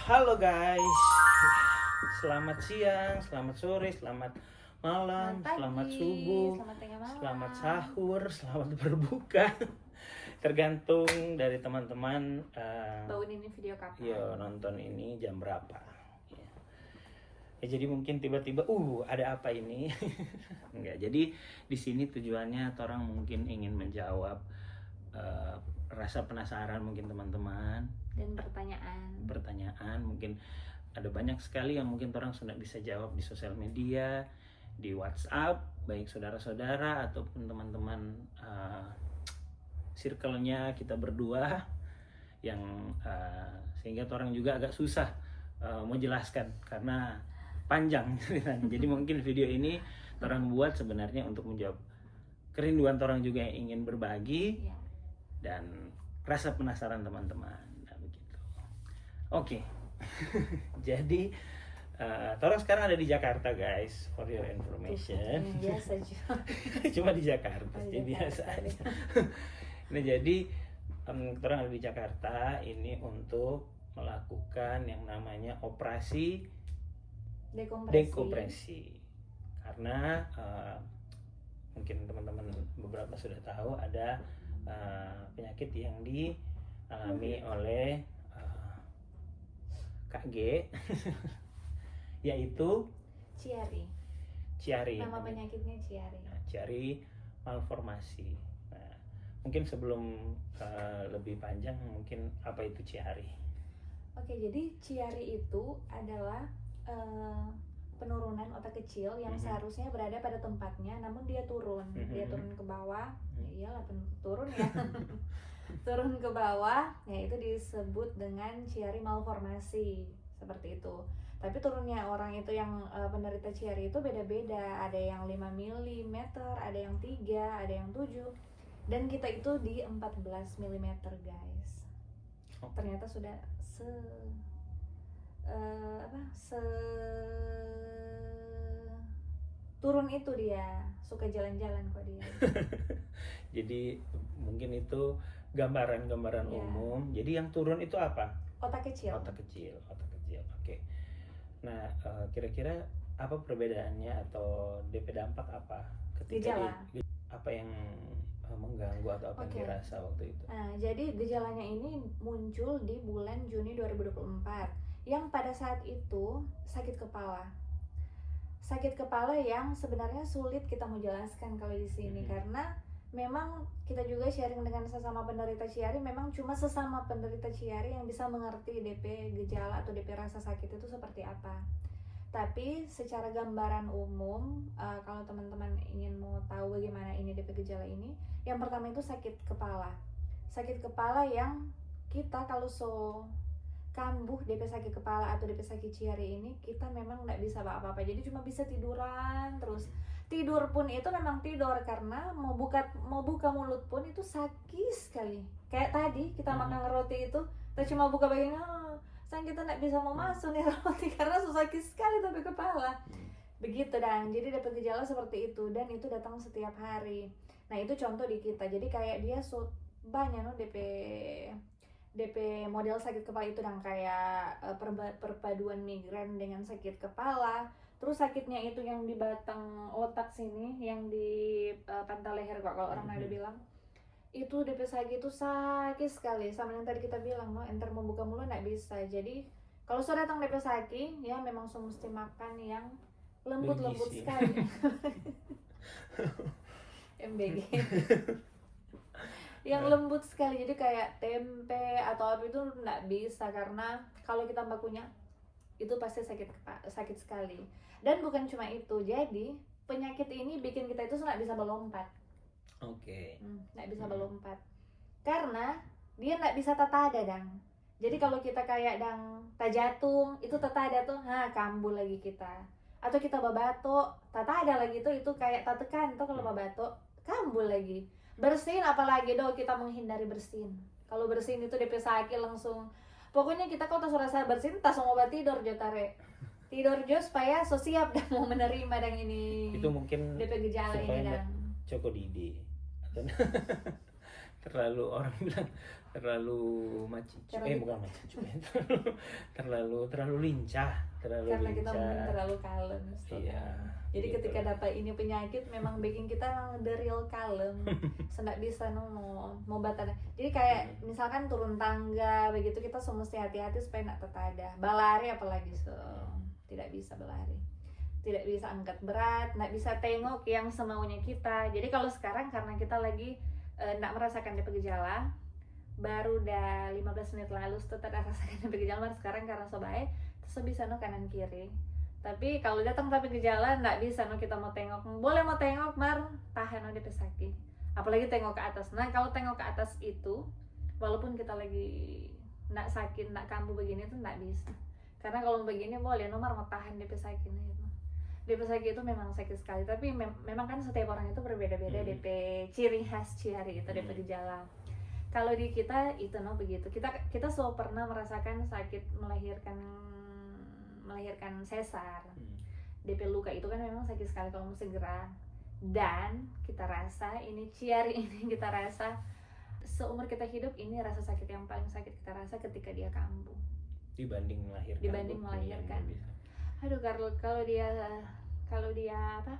Halo guys, selamat siang, selamat sore, selamat malam, Selamat selamat pagi, subuh, selamat tengah malam. selamat sahur, selamat berbuka. Tergantung dari teman-teman Bauin ini video kapan? nonton ini jam berapa. Ya, jadi mungkin tiba-tiba, ada apa ini? Enggak. Jadi di sini tujuannya orang mungkin ingin menjawab rasa penasaran mungkin teman-teman. Dan Pertanyaan mungkin ada banyak sekali yang mungkin orang sudah bisa jawab di sosial media, di WhatsApp, baik saudara-saudara ataupun teman-teman circle-nya kita berdua yang sehingga orang juga agak susah mau jelaskan karena panjang ceritanya. Jadi mungkin video ini orang buat sebenarnya untuk menjawab kerinduan orang juga yang ingin berbagi ya. dan rasa penasaran teman-teman. Nah, begitu. Oke. Jadi orang sekarang ada di Jakarta guys, for your information. Biasa juga. Cuma di Jakarta, Oh, jadi biasa Jakarta. aja. Nah jadi orang ada di Jakarta ini untuk melakukan yang namanya operasi dekompresi. Karena mungkin teman-teman beberapa sudah tahu ada penyakit yang dialami oleh Kak G yaitu Chiari. Nama penyakitnya Chiari. Nah, Chiari malformasi. Nah, mungkin sebelum lebih panjang, mungkin apa itu Chiari? Oke, jadi Chiari itu adalah penurunan otak kecil yang seharusnya berada pada tempatnya, namun dia turun. Dia turun ke bawah. Ya iyalah turun ya. Turun ke bawah, ya itu disebut dengan Chiari malformasi, seperti itu. Tapi turunnya orang itu yang penderita Chiari itu beda-beda. Ada yang 5 mm, ada yang 3, ada yang 7. Dan kita itu di 14 mm, guys. Ternyata sudah turun itu dia, suka jalan-jalan kok dia. Jadi mungkin itu gambaran umum. Jadi yang turun itu apa? Otak kecil. Oke. Nah, kira-kira apa perbedaannya atau DP dampak apa ketika Gejala. apa yang mengganggu atau apa yang dirasa waktu itu? Nah, jadi gejalanya ini muncul di bulan Juni 2024 yang pada saat itu sakit kepala. Sakit kepala yang sebenarnya sulit kita mau jelaskan kalau di sini karena memang kita juga sharing dengan sesama penderita Chiari, memang cuma sesama penderita Chiari yang bisa mengerti DP gejala atau DP rasa sakit itu seperti apa. Tapi secara gambaran umum, kalau teman-teman ingin mau tahu bagaimana ini DP gejala ini, yang pertama itu sakit kepala. Sakit kepala yang kita kalau kambuh DP sakit kepala atau DP sakit Chiari ini, kita memang nggak bisa apa-apa, jadi cuma bisa tiduran terus. Tidur pun itu memang tidur karena mau buka mulut pun itu sakit sekali. Kayak tadi kita makan roti itu, kita cuma buka bagian, sayang kita nggak bisa mau masuk nih roti karena sakit sekali tapi kepala. Begitu dan jadi dapat gejala seperti itu dan itu datang setiap hari. Nah itu contoh di kita. Jadi kayak dia banyak DP model sakit kepala itu dan kayak perpaduan migran dengan sakit kepala. Terus sakitnya itu yang di batang otak sini, yang di pangkal leher kok kalau orang ada bilang. Itu DP sakit itu sakit sekali. Sama yang tadi kita bilang, enter membuka mulut nggak bisa. Jadi kalau sudah datang DP sakit, ya memang mesti makan yang lembut-lembut sekali. MBG. Yang lembut sekali, jadi kayak tempe atau apa itu nggak bisa karena kalau kita bakunya itu pasti sakit sekali. Dan bukan cuma itu, jadi penyakit ini bikin kita itu nggak bisa melompat. Nggak bisa melompat karena dia nggak bisa tatada dang. Jadi kalau kita kayak dang tajatung itu tatada tuh, kambuh lagi kita. Atau kita babato, tatada lagi itu kayak tatekan tuh kalau babato, kambuh lagi. Bersin apalagi kita menghindari bersin. Kalau bersin itu DP sakit langsung. Pokoknya kita kalau rasa bersin tas mau obat tidur supaya siap dan mau menerima dan ini. Itu mungkin DP gejala ini dan Coko Didi. terlalu orang bilang terlalu macicu, bukan macicu ya, terlalu lincah, karena kita mungkin terlalu kalem. Iya, jadi gitu. ketika dapat ini penyakit memang bikin kita the real kalem. Sendak bisa mau batana. Jadi kayak misalkan turun tangga begitu, kita mesti hati-hati supaya nak tertada. Balari apalagi tidak bisa berlari, tidak bisa angkat berat, tidak bisa tengok yang semaunya kita. Jadi kalau sekarang karena kita lagi tidak merasakan DP gejala, baru udah 15 menit lalu setelah rasakan DP gejala, sekarang karena sobae terus bisa no kanan kiri. Tapi kalau datang tapi gejala tidak bisa no kita mau tengok, boleh mau tengok mar tahan no DP sakit, apalagi tengok ke atas. Nah kalau tengok ke atas itu walaupun kita lagi tidak sakit, tidak kambuh begini itu tidak bisa, karena kalau begini boleh nomor mau tahan DP sakitnya itu. DP sakit itu memang sakit sekali, tapi memang kan setiap orang itu berbeda-beda DP ciri khas ciri itu DP gejala. Kalau di kita itu no begitu, kita selalu pernah merasakan sakit melahirkan sesar. DP luka itu kan memang sakit sekali kalau mau segera, dan kita rasa ini ciri ini kita rasa seumur kita hidup, ini rasa sakit yang paling sakit kita rasa ketika dia kambuh dibanding melahirkan. Aduh, kalau dia apa?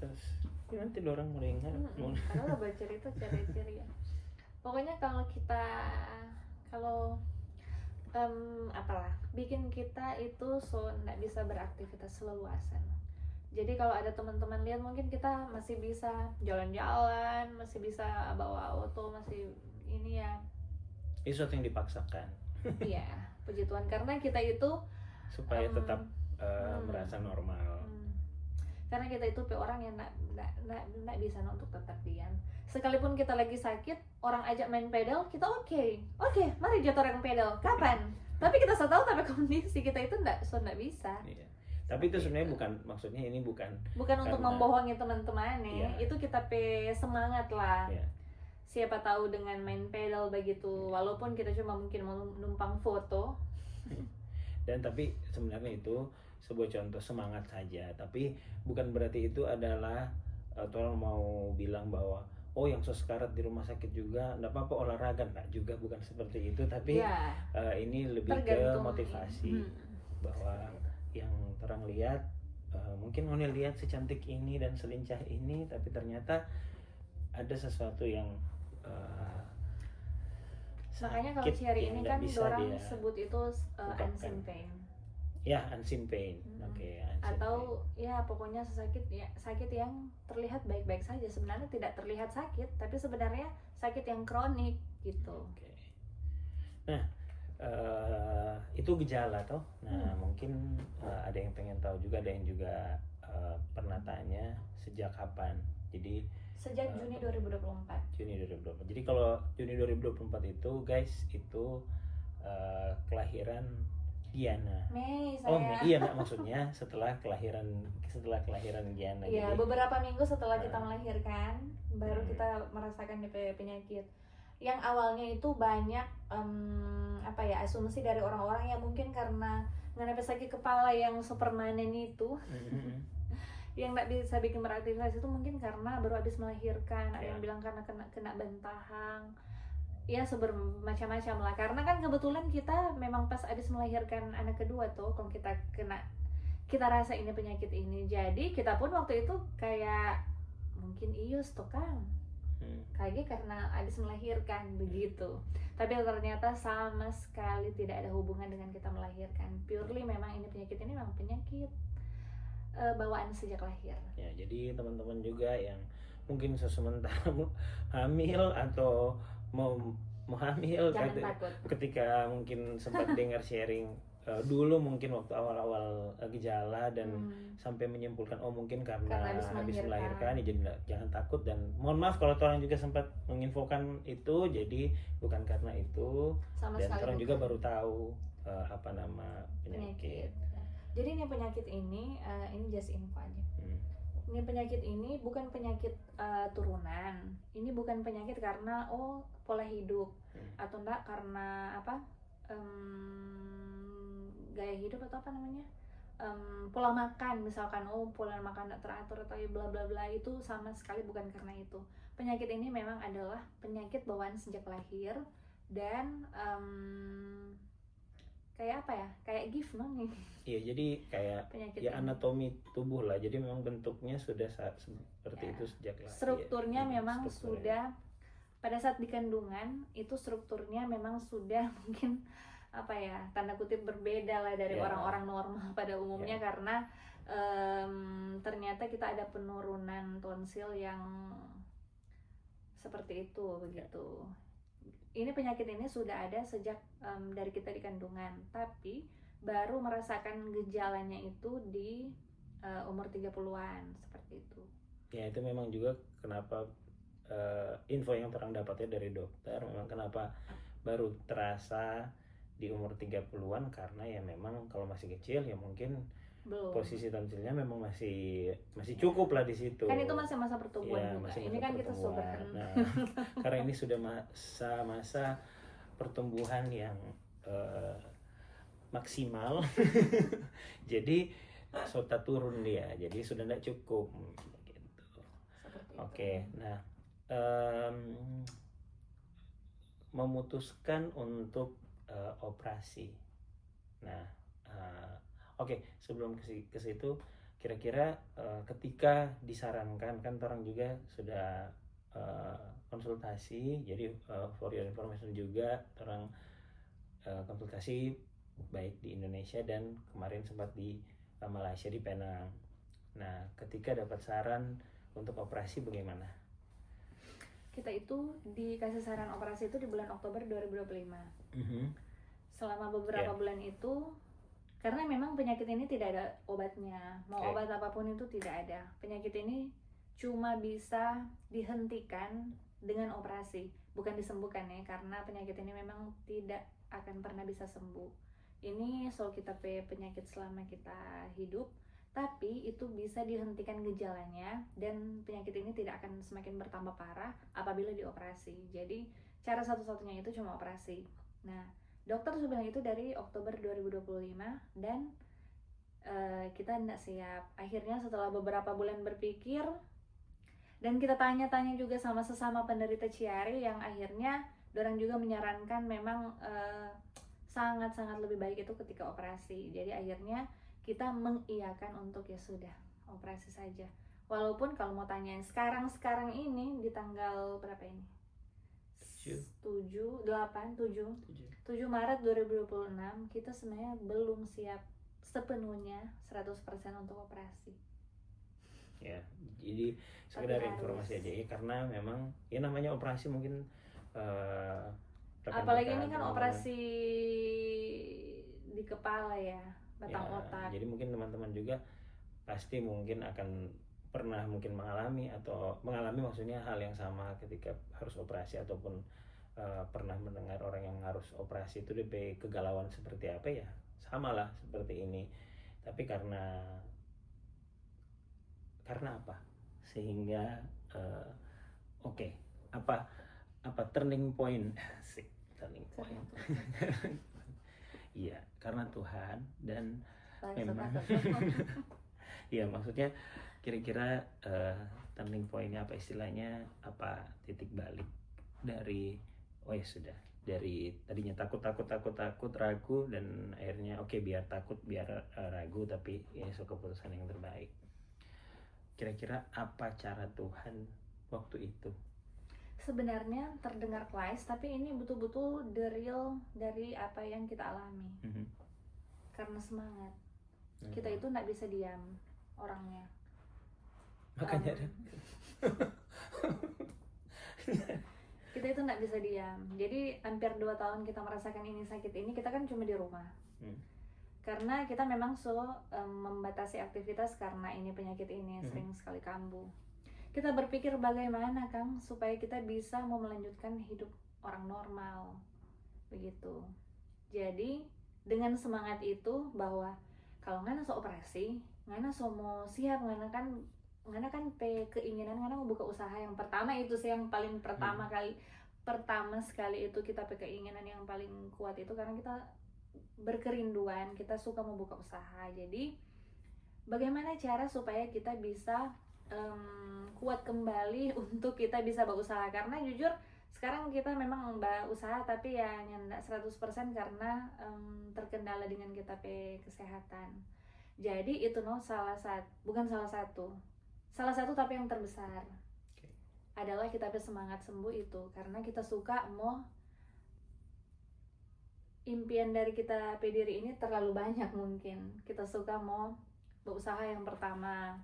Terus nanti orang mulai ingat. Kalau bercerita ciri-ciri ya. Pokoknya kalau apalah bikin kita itu nggak bisa beraktivitas leluasa. Jadi kalau ada teman-teman lihat mungkin kita masih bisa jalan-jalan, masih bisa bawa auto, masih ini ya. Itu sesuatu yang dipaksakan. Iya, puji Tuhan, karena kita itu supaya tetap merasa normal. Karena kita itu orang yang nggak bisa untuk tetap diam. Sekalipun kita lagi sakit, orang ajak main pedal, kita oke, mari jatuh orang pedal. Kapan? Tapi kita tahu tapi kondisi kita itu nggak bisa. Iya. Tapi itu sebenarnya bukan untuk membohongi teman-teman ya. Itu kita semangat lah. Iya. Siapa tahu dengan main pedal begitu, walaupun kita cuma mungkin mau numpang foto. Dan tapi sebenarnya itu sebuah contoh semangat saja. Tapi bukan berarti itu adalah orang mau bilang bahwa yang sekarat di rumah sakit juga enggak apa-apa olahraga, enggak juga, bukan seperti itu. Tapi ini lebih ke motivasi bahwa yang orang lihat mungkin Oni lihat secantik ini dan selincah ini, tapi ternyata ada sesuatu yang makanya kalau ciri ini kan orang sebut itu unseen pain. Ya, unseen pain. Oke, atau pain. Ya pokoknya sakit yang terlihat baik-baik saja, sebenarnya tidak terlihat sakit, tapi sebenarnya sakit yang kronik gitu. Okay. Nah, itu gejala toh. Nah, mungkin ada yang pengen tahu juga, ada yang juga pernah tanya sejak kapan. Jadi sejak Juni 2024. Juni 2024. Jadi kalau Juni 2024 itu guys, itu kelahiran Giana. Mei saya. Mei, iya maksudnya setelah kelahiran Giana. Iya, beberapa minggu setelah kita melahirkan baru kita merasakan penyakit. Yang awalnya itu banyak asumsi dari orang-orang yang mungkin karena mengenai sakit kepala yang supermanen itu. Yang nggak bisa bikin beraktivitas itu mungkin karena baru habis melahirkan. Ada yang bilang karena kena bentahang. Ya macam-macam lah, karena kan kebetulan kita memang pas habis melahirkan anak kedua tuh kalau kita rasa ini penyakit ini, jadi kita pun waktu itu kayak mungkin ius tuh kan kayak karena habis melahirkan begitu, tapi ternyata sama sekali tidak ada hubungan dengan kita melahirkan, purely memang ini penyakit bawaan sejak lahir. Ya, jadi teman-teman juga yang mungkin sementara hamil atau mau hamil ketika mungkin sempat dengar sharing dulu mungkin waktu awal-awal gejala dan sampai menyimpulkan mungkin karena habis melahirkan ya, jadi jangan takut, dan mohon maaf kalau orang juga sempat menginfokan itu, jadi bukan karena itu sama, dan orang juga baru tahu apa nama penyakit. Jadi ini penyakit ini just info aja. Ini penyakit ini bukan penyakit turunan. Ini bukan penyakit karena pola hidup atau enggak karena gaya hidup atau apa namanya, pola makan misalkan, pola makan nggak teratur atau bla bla bla, itu sama sekali bukan karena itu. Penyakit ini memang adalah penyakit bawaan sejak lahir, dan kayak apa ya, kayak gift nih. Iya, jadi kayak Penyakit ya ini. anatomi tubuh lah, jadi memang bentuknya sudah seperti Ya, itu sejak lahir. strukturnya memang strukturnya. sudah pada saat di kandungan itu strukturnya memang sudah mungkin apa ya, tanda kutip berbeda lah dari Ya. orang-orang normal pada umumnya, Ya. karena ternyata kita ada penurunan tonsil yang seperti itu begitu. Ini penyakit ini sudah ada sejak dari kita di kandungan, tapi baru merasakan gejalanya itu di umur 30-an seperti itu. Ya, itu memang juga kenapa info yang terang dapatnya dari dokter, memang kenapa baru terasa di umur 30-an, karena ya memang kalau masih kecil ya mungkin Belum. posisi tonsilnya memang masih cukup lah di situ. Kan itu masih masa pertumbuhan Ya, juga. masih Ini masa kan kita pertumbuhan. sober. Nah, karena ini sudah masa pertumbuhan yang maksimal, jadi sota turun dia, jadi sudah tidak cukup gitu. Oke, nah memutuskan untuk operasi. Nah, oke, sebelum ke situ, kira-kira ketika disarankan, kan orang juga sudah konsultasi, jadi for your information juga orang konsultasi baik di Indonesia dan kemarin sempat di Malaysia di Penang. Nah, ketika dapat saran untuk operasi bagaimana? Kita itu dikasih saran operasi itu di bulan Oktober 2025. Selama beberapa bulan itu, karena memang penyakit ini tidak ada obatnya, mau obat apapun itu tidak ada. Penyakit ini cuma bisa dihentikan dengan operasi, bukan disembuhkan ya, karena penyakit ini memang tidak akan pernah bisa sembuh. Ini soal kita penyakit selama kita hidup, tapi itu bisa dihentikan gejalanya, dan penyakit ini tidak akan semakin bertambah parah apabila dioperasi. Jadi cara satu-satunya itu cuma operasi. Nah, dokter sudah bilang itu dari Oktober 2025, dan kita tidak siap. Akhirnya setelah beberapa bulan berpikir, dan kita tanya-tanya juga sama sesama penderita Chiari, yang akhirnya dorang juga menyarankan memang sangat-sangat lebih baik itu ketika operasi. Jadi akhirnya kita mengiyakan untuk ya sudah operasi saja. Walaupun kalau mau tanyain sekarang ini di tanggal berapa ini? 7 Maret 2026, kita sebenarnya belum siap sepenuhnya 100% untuk operasi. Ya, jadi sekedar informasi aja ya, karena memang ya namanya operasi mungkin apalagi ini kan operasi di kepala ya, batang otak. Jadi mungkin teman-teman juga pasti mungkin akan pernah mungkin mengalami maksudnya hal yang sama ketika harus operasi, ataupun pernah mendengar orang yang harus operasi itu DP kegalauan seperti apa ya, sama lah seperti ini. Tapi karena apa sehingga apa turning point sih, turning point. Iya, karena Tuhan, dan memang iya, maksudnya kira-kira turning point-nya apa, istilahnya apa, titik balik dari ya sudah, dari tadinya takut ragu, dan akhirnya oke, biar takut biar ragu, tapi ya itu keputusan yang terbaik. Kira-kira apa cara Tuhan waktu itu? Sebenarnya terdengar klise, tapi ini betul-betul the real dari apa yang kita alami. Karena semangat. Kita itu nggak bisa diam orangnya. Makanya kita itu nggak bisa diam. Jadi hampir 2 tahun kita merasakan ini sakit ini, kita kan cuma di rumah. Karena kita memang membatasi aktivitas karena ini penyakit ini sering sekali kambuh. Kita berpikir bagaimana Kang supaya kita bisa mau melanjutkan hidup orang normal begitu. Jadi dengan semangat itu, bahwa kalau ngana operasi, ngana mau siap, ngana kan keinginan ngana mau buka usaha. Yang pertama itu sih yang paling pertama sekali itu kita keinginan yang paling kuat itu, karena kita berkerinduan, kita suka membuka usaha. Jadi bagaimana cara supaya kita bisa kuat kembali untuk kita bisa berusaha? Karena jujur sekarang kita memang berusaha tapi ya nggak 100% karena terkendala dengan kita kesehatan. Jadi itu bukan salah satu tapi yang terbesar adalah kita semangat sembuh itu karena kita suka mau impian dari kita diri ini terlalu banyak. Mungkin kita suka mau berusaha yang pertama,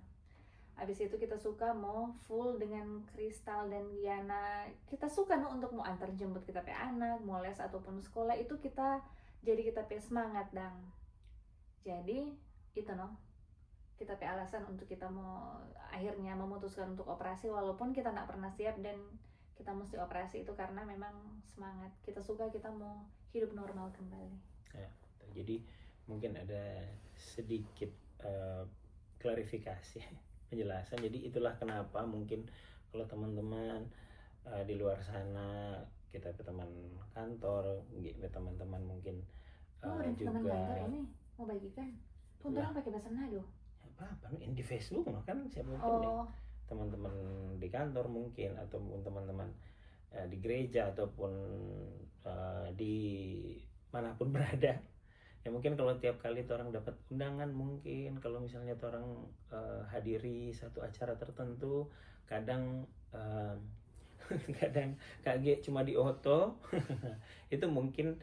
habis itu kita suka mau full dengan Kristal dan Giana, kita suka untuk mau antar jemput kita anak, mau les ataupun sekolah, itu kita semangat dang. Jadi itu kita alasan untuk kita mau akhirnya memutuskan untuk operasi walaupun kita nggak pernah siap dan kita mesti operasi itu karena memang semangat kita suka, kita mau hidup normal kembali. Ya, jadi mungkin ada sedikit klarifikasi penjelasan. Jadi itulah kenapa mungkin kalau teman-teman di luar sana, kita ke teman kantor, teman-teman mungkin juga teman kantor ini mau bagikan orang pakai bahasa Nado apa di Facebook kan siapa mungkin teman-teman di kantor mungkin ataupun teman-teman di gereja ataupun di manapun berada ya, mungkin kalau tiap kali orang dapat undangan, mungkin kalau misalnya orang hadiri satu acara tertentu, kadang kaget cuma di auto itu mungkin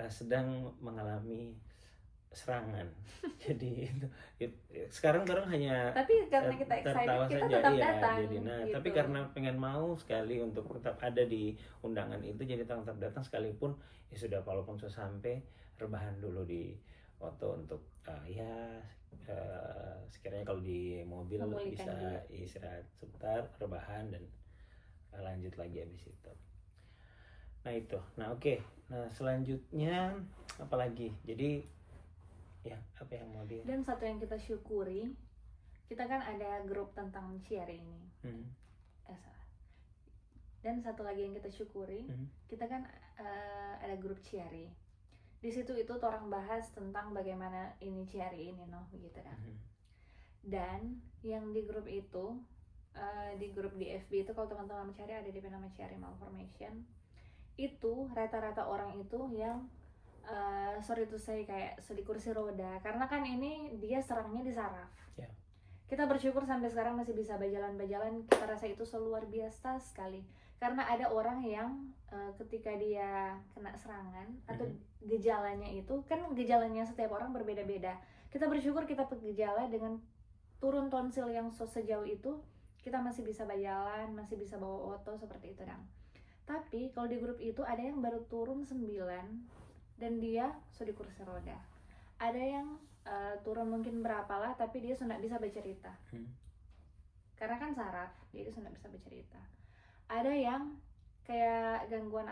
sedang mengalami serangan. Jadi sekarang orang hanya tapi karena kita excited kita saja, tetap iya, datang jadi, gitu. Tapi karena pengen mau sekali untuk tetap ada di undangan itu, jadi tetap datang sekalipun ya sudah, walaupun sudah sampai rebahan dulu di auto untuk sekiranya kalau di mobil bisa istirahat sebentar, rebahan dan lanjut lagi habis itu. Nah itu, oke. Nah selanjutnya apa lagi? Jadi ya apa yang mau dia? Dan satu yang kita syukuri, kita kan ada grup tentang Cherry ini. Dan satu lagi yang kita syukuri, kita kan ada grup Cherry. Di situ itu orang bahas tentang bagaimana ini Cherry ini begitu dah. Dan yang di grup itu, di grup di FB itu, kalau teman-teman mencari ada di nama Cherry Malformation. Itu rata-rata orang itu yang sorry to say kayak di kursi roda, karena kan ini dia serangnya di saraf. Kita bersyukur sampai sekarang masih bisa berjalan-berjalan. Kita rasa itu luar biasa sekali, karena ada orang yang ketika dia kena serangan atau gejalanya itu kan gejalanya setiap orang berbeda-beda. Kita bersyukur kita gejala dengan turun tonsil yang sejauh itu kita masih bisa berjalan, masih bisa bawa auto seperti itu dang. Tapi kalau di grup itu ada yang baru turun 9 dan dia di kursi roda. Ada yang turun mungkin berapa lah, tapi dia sudah bisa bercerita. Karena kan saraf, dia sudah bisa bercerita. Ada yang kayak gangguan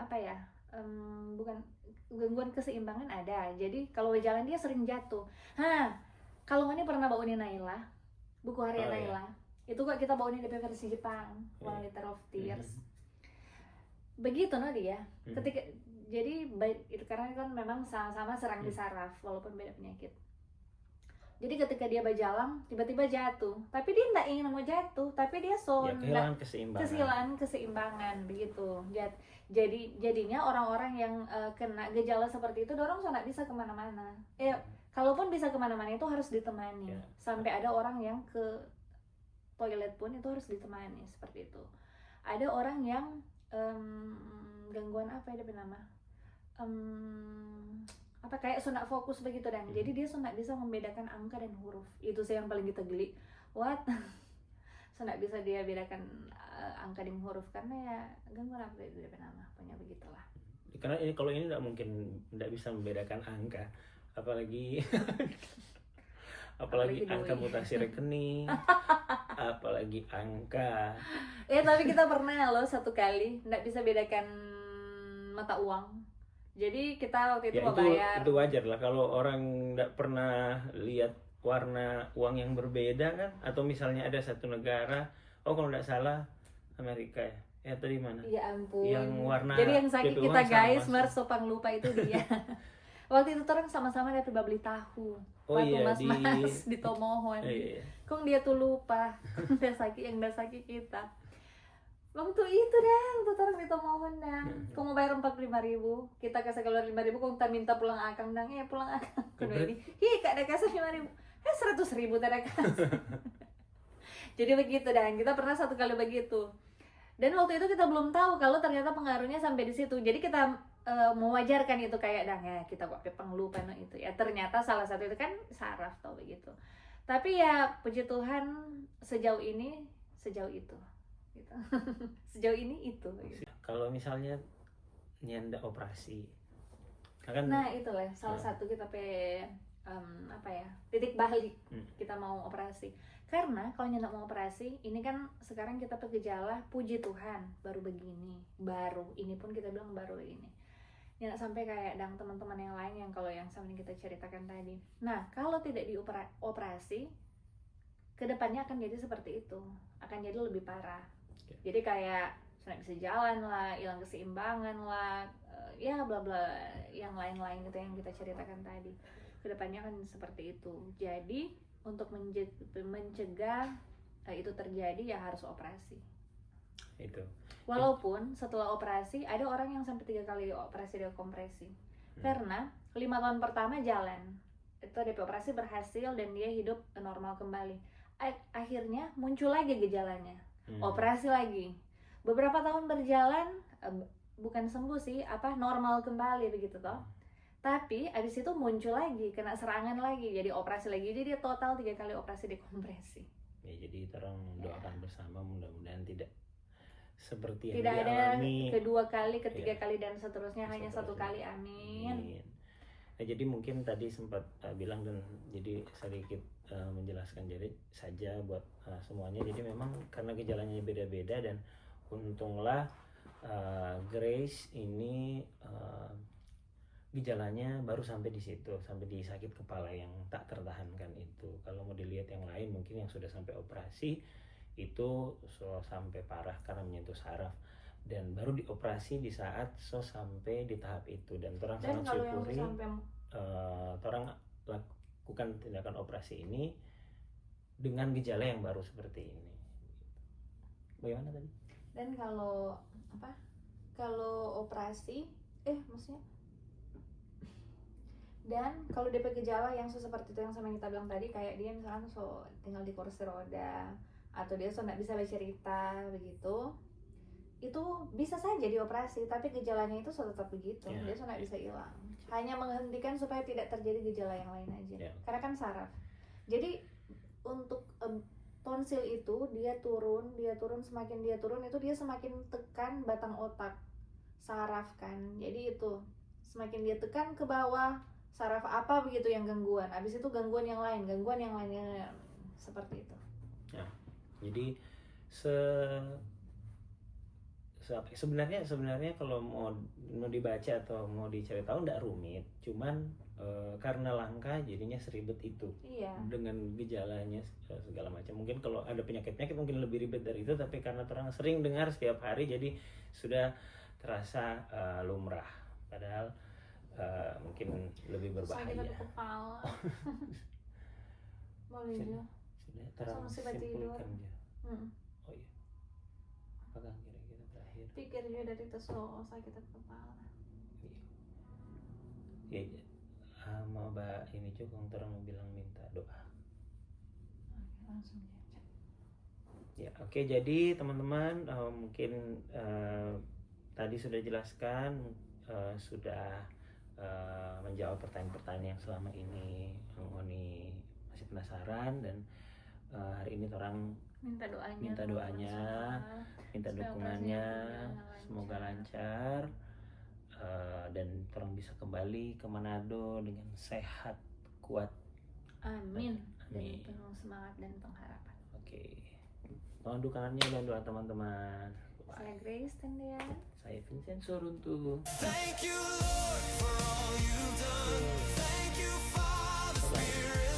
bukan gangguan keseimbangan ada. Jadi kalau jalan dia sering jatuh. Kalau ini pernah bawa Naila, buku harian Naila. Itu kok kita bawa di versi Jepang, One Liter of Tears. Begitu dia. Ketika jadi itu karena kan memang sama-sama serang di saraf walaupun beda penyakit. Jadi ketika dia berjalan tiba-tiba jatuh, tapi dia tidak ingin mau jatuh, tapi dia kehilangan keseimbangan begitu. Jadinya orang-orang yang kena gejala seperti itu dorong tidak bisa kemana-mana. Kalaupun bisa kemana-mana itu harus ditemani. Sampai ada orang yang ke toilet pun itu harus ditemani seperti itu. Ada orang yang gangguan kayak sudah fokus begitu dan jadi dia sudah bisa membedakan angka dan huruf. Itu sih yang paling kita geli. Sudah bisa dia bedakan angka dan huruf karena ya gangguan punya begitulah. Karena ini kalau ini tidak bisa membedakan angka, apalagi angka mutasi rekening, apalagi angka. Tapi kita pernah loh satu kali tidak bisa bedakan mata uang. Jadi kita waktu itu mau bayar. Itu wajar lah kalau orang tidak pernah lihat warna uang yang berbeda kan, atau misalnya ada satu negara, kalau tidak salah Amerika atau di mana? Ya ampun. Yang warna jadi yang sakit kita guys, Mars Sopang lupa itu dia. Waktu itu orang sama-sama dari beli tahu. Oh Waktu iya, mas-mas di Tomohon. Iya. Kok dia tuh lupa dasaki yang dasaki kita. Waktu itu tuh orang di Tomohon kau mau bayar 45.000, kita kasih keluar 5.000, kau minta pulang akang pulang akang. Kedua ini, kak ada kasih 5.000, 100.000 tak ada kasih. Jadi begitu kita pernah satu kali begitu. Dan waktu itu kita belum tahu kalau ternyata pengaruhnya sampai di situ. Jadi kita mewajarkan itu kayak ya kita kok lupa itu ya. Ternyata salah satu itu kan saraf tau begitu. Tapi ya puji Tuhan sejauh itu gitu. Sejauh ini itu gitu. Kalau misalnya nyenda operasi kan, nah itulah salah satu kita titik balik kita mau operasi. Karena kalau nyenda mau operasi ini kan sekarang kita bergejala, puji Tuhan baru begini, ini pun kita bilang baru ini. Ya sampai kayak teman-teman yang lain yang kalau yang sama yang kita ceritakan tadi. Nah kalau tidak dioperasi, kedepannya akan jadi seperti itu, akan jadi lebih parah. Jadi kayak sudah bisa jalan lah, hilang keseimbangan lah, ya bla bla yang lain-lain itu yang kita ceritakan tadi. Kedepannya akan seperti itu. Jadi untuk mencegah itu terjadi ya harus operasi. Itu. Walaupun setelah operasi ada orang yang sampai 3 kali operasi dekompresi. Karena 5 tahun pertama jalan, itu DP operasi berhasil dan dia hidup normal kembali. Akhirnya muncul lagi gejalanya. Operasi lagi, beberapa tahun berjalan bukan sembuh sih, normal kembali begitu toh. Tapi abis itu muncul lagi, kena serangan lagi, jadi operasi lagi, jadi dia total 3 kali operasi dekompresi. Ya jadi orang doakan bersama mudah-mudahan tidak seperti yang tidak dialami. Ada kedua kali, ketiga kali dan seterusnya, hanya 1 kali, amin. Nah, jadi mungkin tadi sempat bilang dan jadi sedikit menjelaskan jadi saja buat semuanya. Jadi memang karena gejalanya beda-beda dan untunglah Grace ini gejalanya baru sampai di situ, sampai di sakit kepala yang tak tertahankan itu. Kalau mau dilihat yang lain mungkin yang sudah sampai operasi itu sampai parah karena menyentuh saraf, dan baru dioperasi di saat sampai di tahap itu. Dan orang sangat syukuri orang lakukan tindakan operasi ini dengan gejala yang baru seperti ini. Bagaimana tadi? Dan kalau operasi maksudnya, dan kalau DP gejala yang seperti itu yang sama yang kita bilang tadi, kayak dia misalkan tinggal di kursi roda atau dia nggak bisa bercerita begitu, itu bisa saja dioperasi, tapi gejalanya itu tetap begitu, dia nggak bisa hilang. Hanya menghentikan supaya tidak terjadi gejala yang lain aja, karena kan saraf. Jadi untuk tonsil itu dia turun, semakin dia turun itu dia semakin tekan batang otak saraf kan. Jadi itu semakin dia tekan ke bawah saraf apa begitu yang gangguan, habis itu gangguan yang lainnya seperti itu. Ya, jadi sebenarnya kalau mau dibaca atau mau dicari tahu nggak rumit, cuman karena langka jadinya seribet itu. Dengan gejalanya segala macam. Mungkin kalau ada penyakit mungkin lebih ribet dari itu, tapi karena orang sering dengar setiap hari jadi sudah terasa lumrah, padahal mungkin lebih berbahaya. Sakit kepala. Boleh ya. Sudah terang simpulkan dia. Oh iya. Apakah kira-kira terakhir? Pikir juga dari sakit kepala. Iya. Mau ini juga orang mau bilang minta doa. Langsung ya. Oke, jadi teman-teman mungkin tadi sudah jelaskan, sudah menjawab pertanyaan-pertanyaan yang selama ini Oni masih penasaran, dan hari ini orang minta doanya, minta dukungannya, semoga lancar, dan orang bisa kembali ke Manado dengan sehat, kuat. Amin. Dan penuh semangat dan pengharapan. Oke. Mohon dukungannya dan doa teman-teman. Saya Grace Tendia. Saya Vincent Soruntu. Thank you Lord for all you've done. Thank you Father Spirit.